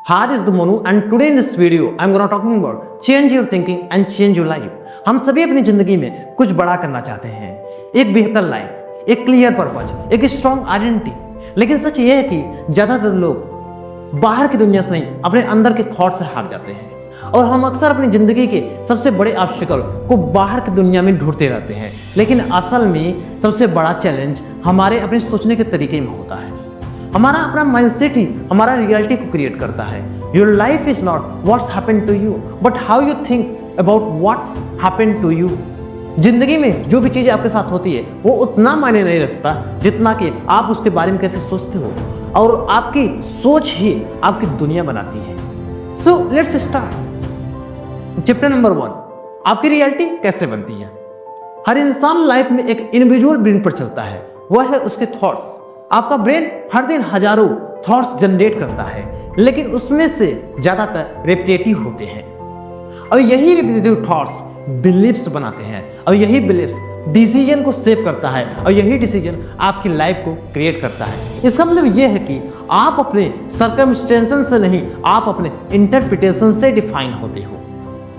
Hi, this is the Monu and today in this video I'm gonna talking about change your thinking and change your life। हम सभी अपनी जिंदगी में कुछ बड़ा करना चाहते हैं, एक बेहतर लाइफ, एक क्लियर पर्पज, एक स्ट्रॉन्ग आइडेंटिटी। लेकिन सच ये है कि ज्यादातर लोग बाहर की दुनिया से नहीं अपने अंदर के थॉट से हार जाते हैं और हम अक्सर अपनी जिंदगी के सबसे बड़े ऑब्स्टिकल को बाहर की दुनिया में ढूंढते रहते हैं। लेकिन असल में सबसे बड़ा चैलेंज हमारे अपने सोचने के तरीके में होता है। हमारा अपना माइंडसेट ही हमारा रियलिटी को क्रिएट करता है। Your life is not what's happened to you but how you think about what's happened to you. जिंदगी में जो भी चीजें आपके साथ होती है वो उतना मायने नहीं रखता जितना कि आप उसके बारे में कैसे सोचते हो, और आपकी सोच ही आपकी दुनिया बनाती है। So let's start. Chapter number 1, आपकी रियलिटी कैसे बनती है। हर इंसान लाइफ में एक इंडिविजुअल ब्रेन पर चलता है, वह है उसके थॉट्स। आपका ब्रेन हर दिन हजारों थॉट्स जनरेट करता है, लेकिन उसमें से ज्यादातर रिपीटेटिव होते हैं और यही रिपीटेटिव थॉट्स बिलीफ्स बनाते हैं और यही बिलीफ्स डिसीजन को सेव करता है और यही डिसीजन आपकी लाइफ को क्रिएट करता है। इसका मतलब यह है कि आप अपने सर्कमस्टेंसेस से नहीं, आप अपने इंटरप्रिटेशन से डिफाइन होते हो।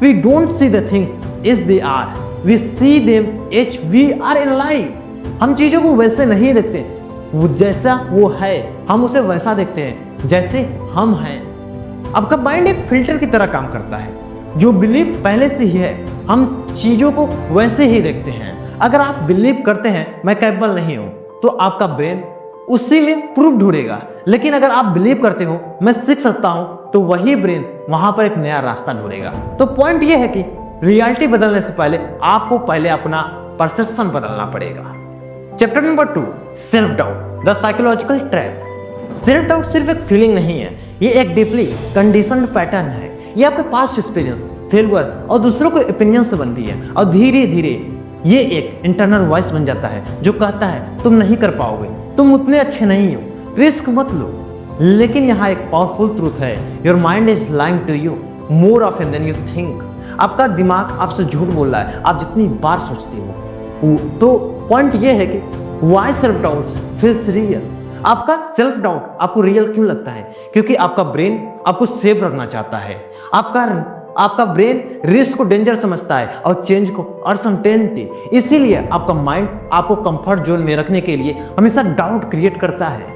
We don't see the things as they are, we see them as we are in life. हम चीजों को वैसे नहीं देखते वो जैसा वो है, हम उसे वैसा देखते हैं जैसे हम हैं। आपका माइंड एक फिल्टर की तरह काम करता है। जो बिलीव पहले से ही है, हम चीजों को वैसे ही देखते हैं। अगर आप बिलीव करते हैं मैं कैपेबल नहीं हूं, तो आपका ब्रेन उसी में प्रूफ ढूंढेगा। लेकिन अगर आप बिलीव करते हो मैं सीख सकता हूं, तो वही ब्रेन वहां पर एक नया रास्ता ढूंढेगा। तो पॉइंट यह है कि रियलिटी बदलने से पहले आपको पहले अपना परसेप्शन बदलना पड़ेगा। Chapter number 2, self doubt, the psychological trap. Self doubt सिर्फ एक फीलिंग नहीं है, ये एक डीपली कंडीशनड पैटर्न है। ये आपके पास्ट एक्सपीरियंस, फेलियर और दूसरों के ओपिनियन से बनती है और धीरे धीरे ये एक इंटरनल वॉइस बन जाता है जो कहता है तुम नहीं कर पाओगे, तुम उतने अच्छे नहीं हो, रिस्क मत लो। लेकिन यहाँ एक पावरफुल ट्रूथ है, your mind is lying to you more often than you think. आपका दिमाग आपसे झूठ बोल रहा है आप जितनी बार सोचते हो। तो पॉइंट ये है कि why self doubts feels real. आपका सेल्फ डाउट आपको रियल क्यों लगता है? क्योंकि आपका ब्रेन आपको सेफ रखना चाहता है। आपका ब्रेन रिस्क को डेंजर समझता है और चेंज को अनसर्टेनिटी। इसीलिए आपका माइंड आपको कंफर्ट जोन में रखने के लिए हमेशा डाउट क्रिएट करता है।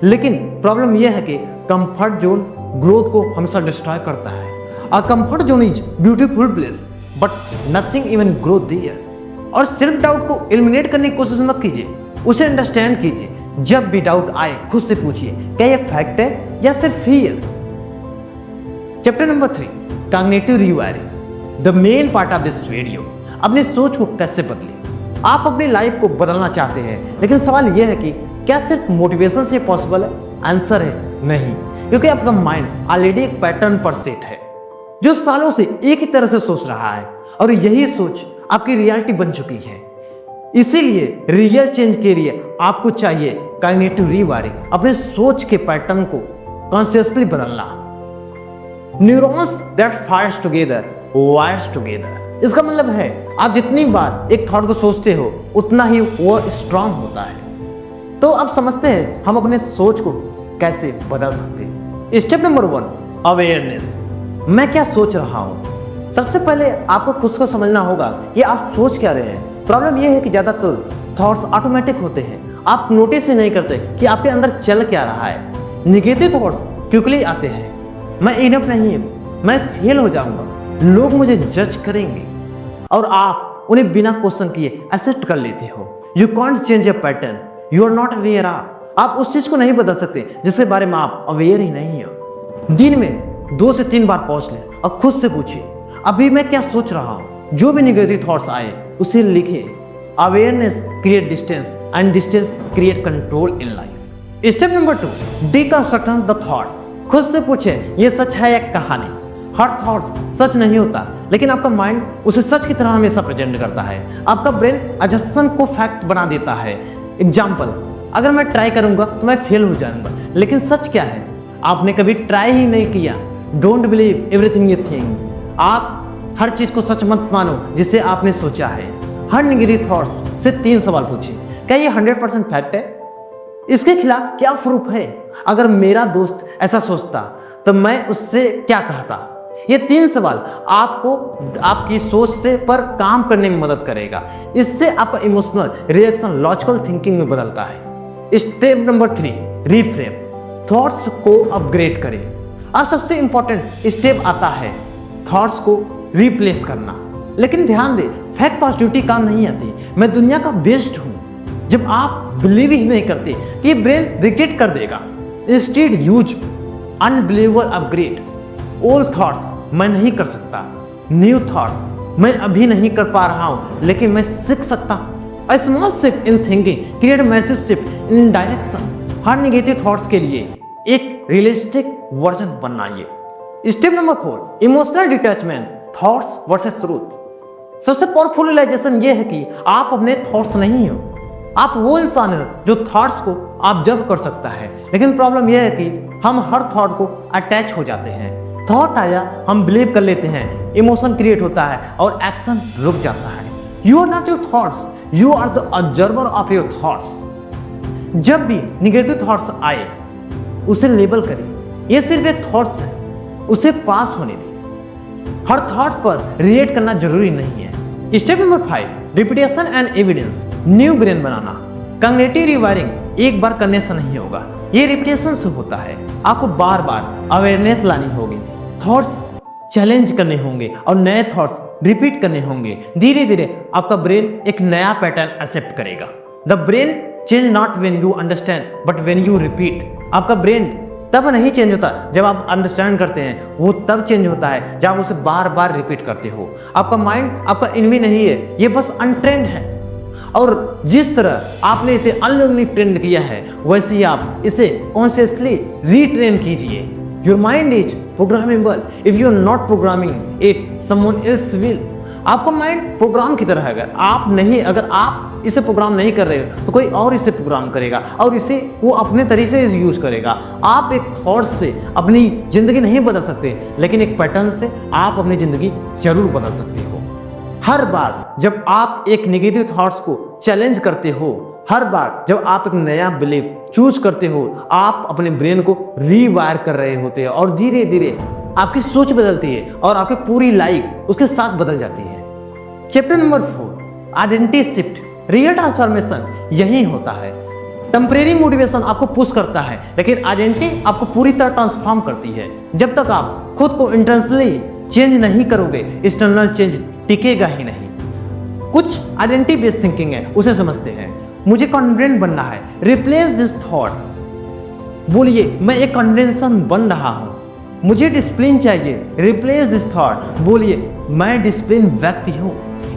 लेकिन प्रॉब्लम यह है कि कंफर्ट जोन ग्रोथ को हमेशा डिस्ट्रॉय करता है। A comfort zone is beautiful place but nothing even grow there. और सेल्फ डाउट को एलिमिनेट करने की कोशिश मत कीजिए, उसे अंडरस्टैंड कीजिए। जब भी डाउट आए खुद से पूछिए क्या यह फैक्ट है या सिर्फ fear. Chapter number 3, cognitive rewiring, the main part of this video. अपनी सोच को कैसे बदलें। आप अपनी लाइफ को बदलना चाहते हैं, लेकिन सवाल यह है कि क्या सिर्फ मोटिवेशन से पॉसिबल है? आंसर है नहीं, क्योंकि आपका माइंड ऑलरेडी एक पैटर्न पर सेट है जो सालों से एक ही तरह से सोच रहा है और यही सोच आपकी रियलिटी बन चुकी है। इसीलिए रियल चेंज के लिए आपको चाहिए कॉग्निटिव रीवायरिंग, अपने सोच के पैटर्न को कॉन्शियसली बदलना। Neurons that fires together wires together. इसका मतलब है आप जितनी बार एक थॉट को सोचते हो उतना ही वो स्ट्रांग होता है। तो अब समझते हैं हम अपने सोच को कैसे बदल सकते हैं। Step number 1, awareness. मैं क्या सोच रहा हूं? सबसे पहले आपको खुद को समझना होगा कि आप सोच क्या रहे हैं। प्रॉब्लम यह है कि ज्यादातर थॉट्स ऑटोमेटिक होते हैं, आप नोटिस ही नहीं करते कि आपके अंदर चल क्या रहा है। नेगेटिव थॉट्स क्विकली आते हैं, मैं इनफ नहीं हूं, मैं फेल हो जाऊंगा, लोग मुझे जज करेंगे, और आप उन्हें बिना क्वेश्चन किए एक्सेप्ट कर लेते हो। You can't change a pattern you are not aware of. आप उस चीज को नहीं बदल सकते जिसके बारे में आप अवेयर ही नहीं हो। दिन में 2 से 3 बार पहुंच लें और खुद से पूछिए अभी मैं क्या सोच रहा हूं। जो भी नेगेटिव थॉट्स आए उसे लिखे। Awareness create distance and distance create control in life. Step number 2, deconstruct the thoughts. खुद से पूछे ये सच है या कहानी। हर थॉट्स सच नहीं होता, लेकिन आपका माइंड उसे सच की तरह हमेशा प्रेजेंट करता है। आपका ब्रेन अजम्पशन को फैक्ट बना देता है। एग्जाम्पल, अगर मैं ट्राई करूंगा तो मैं फेल हो जाऊंगा, लेकिन सच क्या है? आपने कभी ट्राई ही नहीं किया। Don't believe everything you think. आप हर चीज को सच मत मानो जिसे आपने सोचा है। हर नेगेटिव थॉट्स से 3 सवाल पूछिए, क्या ये 100% फैक्ट है? इसके खिलाफ क्या प्रूफ है? अगर मेरा दोस्त ऐसा सोचता तो मैं उससे क्या कहता। ये 3 सवाल आपको आपकी सोच से पर काम करने में मदद करेगा। इससे आपका इमोशनल रिएक्शन लॉजिकल थिंकिंग में बदलता है। Step number 3, reframe. थॉट्स को अपग्रेड करें। अब सबसे इंपॉर्टेंट स्टेप आता है थॉट्स को रिप्लेस करना। लेकिन ध्यान दे, फैक्ट पॉजिटिविटी काम नहीं आती। मैं दुनिया का बेस्ट हूं जब आप बिलीव ही नहीं करते कि ब्रेन रिजेक्ट कर देगा। Instead use unbelievable upgrade. Old thoughts मैं नहीं कर सकता, न्यू थॉट्स मैं अभी नहीं कर पा रहा हूं लेकिन मैं सीख सकता। A small shift in thinking create massive shift in direction. Her negative thoughts के लिए एक रियलिस्टिक वर्जन बनाइए। Step number 4, emotional detachment, thoughts versus truth. सबसे पावरफुल रियलाइजेशन ये है कि आप अपने थॉट्स नहीं हो। आप वो इंसान हो जो थॉट्स को ऑब्जर्व कर सकता है। लेकिन प्रॉब्लम यह है कि हम हर थॉट को अटैच हो जाते हैं। थॉट आया, हम बिलीव कर लेते हैं, इमोशन क्रिएट होता है और एक्शन रुक जाता है। You are not your thoughts, you are the observer of your thoughts. जब भी निगेटिव थॉट्स आए उसे लेबल करें। यह सिर्फ एक थॉट्स है, उसे पास होने दें। हर थॉट पर रिएक्ट करना जरूरी नहीं है। Step number 5, repetition and evidence. New brain banana. Cognitive rewiring एक बार करने से नहीं होगा, ये रिपीटेशन से होता है। आपको बार बार अवेयरनेस लानी होगी, थॉट्स चैलेंज करने होंगे और नए थॉट्स रिपीट करने होंगे। धीरे धीरे आपका ब्रेन एक नया पैटर्न एक्सेप्ट करेगा। The brain change not when you understand but when you repeat. आपका ब्रेन तब नहीं चेंज होता जब आप अंडरस्टैंड करते हैं, वो तब चेंज होता है जब आप उसे बार बार रिपीट करते हो। आपका माइंड आपका एनिमी नहीं है, ये बस अनट्रेंड है। और जिस तरह आपने इसे अनलर्निंग ट्रेन किया है वैसे ही आप इसे कॉन्शियसली रीट्रेन कीजिए। Your mind is programmable. If you are not programming it, someone else will. आपका माइंड प्रोग्राम की तरह है। अगर आप इसे प्रोग्राम नहीं कर रहे हो तो कोई और इसे प्रोग्राम करेगा और इसे वो अपने तरीके से यूज करेगा। आप एक थॉट से अपनी जिंदगी नहीं बदल सकते, लेकिन एक पैटर्न से आप अपनी जिंदगी जरूर बदल सकते हो। हर बार जब आप एक नेगेटिव थॉट्स को चैलेंज करते हो, हर बार जब आप एक नया बिलीव चूज करते हो, आप अपने ब्रेन को रीवायर कर रहे होते हैं और धीरे धीरे आपकी सोच बदलती है और आपकी पूरी लाइफ उसके साथ बदल जाती है। Chapter number 4, identity shift. Real transformation यही होता है। टेम्परेरी मोटिवेशन आपको पुश करता है, लेकिन आइडेंटिटी आपको पूरी तरह ट्रांसफॉर्म करती है। जब तक आप खुद को इंटेंशनली चेंज नहीं करोगे, एक्सटर्नल चेंज टिकेगा ही नहीं। कुछ आइडेंटिटी बेस्ड थिंकिंग है, उसे समझते हैं। मुझे कॉन्फिडेंट बनना है, रिप्लेस दिस थॉट। बोलिए मैं एक कॉन्फिडेंसन बन रहा हूं। मुझे डिसिप्लिन चाहिए, रिप्लेस दिस थॉट। बोलिए मैं डिसिप्लिन व्यक्ति हूं।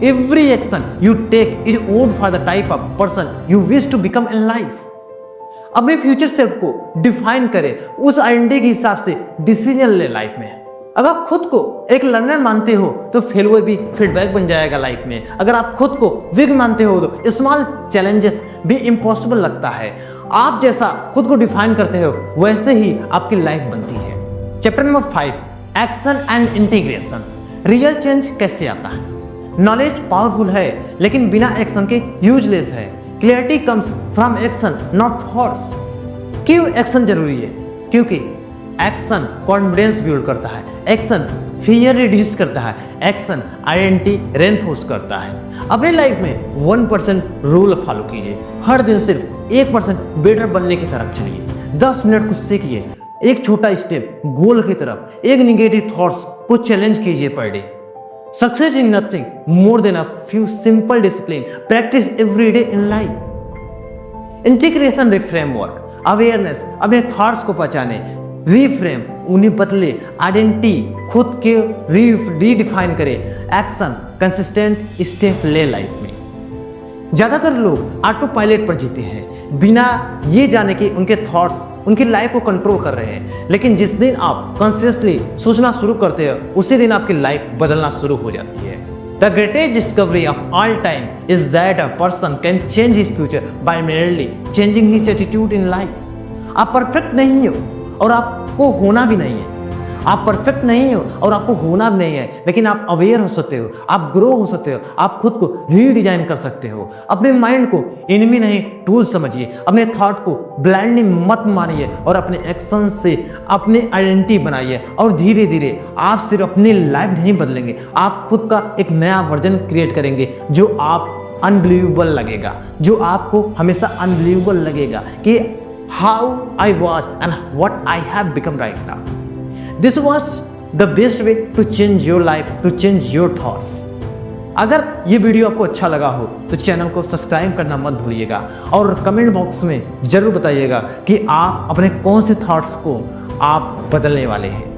Every action you take is ode for the type of person you wish to become in life. अपने फ्यूचर सेल्फ को डिफाइन करें, उस आइडेंटिटी के हिसाब से डिसीजन ले लाइफ में। अगर खुद को एक लर्नर मानते हो तो फेलियर भी फीडबैक बन जाएगा लाइफ में। अगर आप खुद को वीक मानते हो तो स्मॉल चैलेंजेस भी इम्पॉसिबल लगता है। आप जैसा खुद को डिफाइन करते हो वैसे ही आपकी लाइफ बनती है। Chapter number 5, action and integration. Real change कैसे आता है? नॉलेज पावरफुल है लेकिन बिना एक्शन के यूजलेस है। Clarity comes from action not thoughts. क्यों एक्शन जरूरी है? क्योंकि एक्शन कॉन्फिडेंस बिल्ड करता है, एक्शन फियर रिड्यूस करता है, एक्शन आइडेंटिटी रेनफोर्स करता है। अपने लाइफ में 1% रूल फॉलो कीजिए। हर दिन सिर्फ 1% बेटर बनने की तरफ चलिए। 10 मिनट कुछ सीखिए, एक छोटा स्टेप गोल की तरफ। एक निगेटिव थॉट्स को चैलेंज कीजिए per day. Success is nothing more than a few simple discipline practice every day in life. Integration framework, awareness, अपने थॉट्स को पहचाने, रीफ्रेम उन्हें बदले, आइडेंटिटी खुद के रीडिफाइन करें, एक्शन कंसिस्टेंट स्टेप ले लाइफ में। ज्यादातर लोग ऑटो पायलट पर जीते हैं बिना ये जाने कि उनके थॉट्स उनकी लाइफ को कंट्रोल कर रहे हैं। लेकिन जिस दिन आप कॉन्शियसली सोचना शुरू करते हो उसी दिन आपकी लाइफ बदलना शुरू हो जाती है। The greatest discovery of all time is that a person can change his future by merely changing his attitude in life. आप परफेक्ट नहीं हो और आपको होना भी नहीं है। आप परफेक्ट नहीं हो और आपको होना भी नहीं है, लेकिन आप अवेयर हो सकते हो, आप ग्रो हो सकते हो, आप खुद को रीडिजाइन कर सकते हो। अपने माइंड को एनिमी नहीं टूल समझिए, अपने थॉट को ब्लाइंडली मत मानिए और अपने एक्शन से अपनी आइडेंटिटी बनाइए। और धीरे धीरे आप सिर्फ अपनी लाइफ नहीं बदलेंगे, आप खुद का एक नया वर्जन क्रिएट करेंगे जो आप अनबिलीवेबल लगेगा, जो आपको हमेशा अनबिलीवेबल लगेगा कि how I was and what I have become right now. This was the best way to change your life, to change your thoughts. अगर ये वीडियो आपको अच्छा लगा हो तो चैनल को सब्सक्राइब करना मत भूलिएगा और कमेंट बॉक्स में जरूर बताइएगा कि आप अपने कौन से थॉट्स को आप बदलने वाले हैं।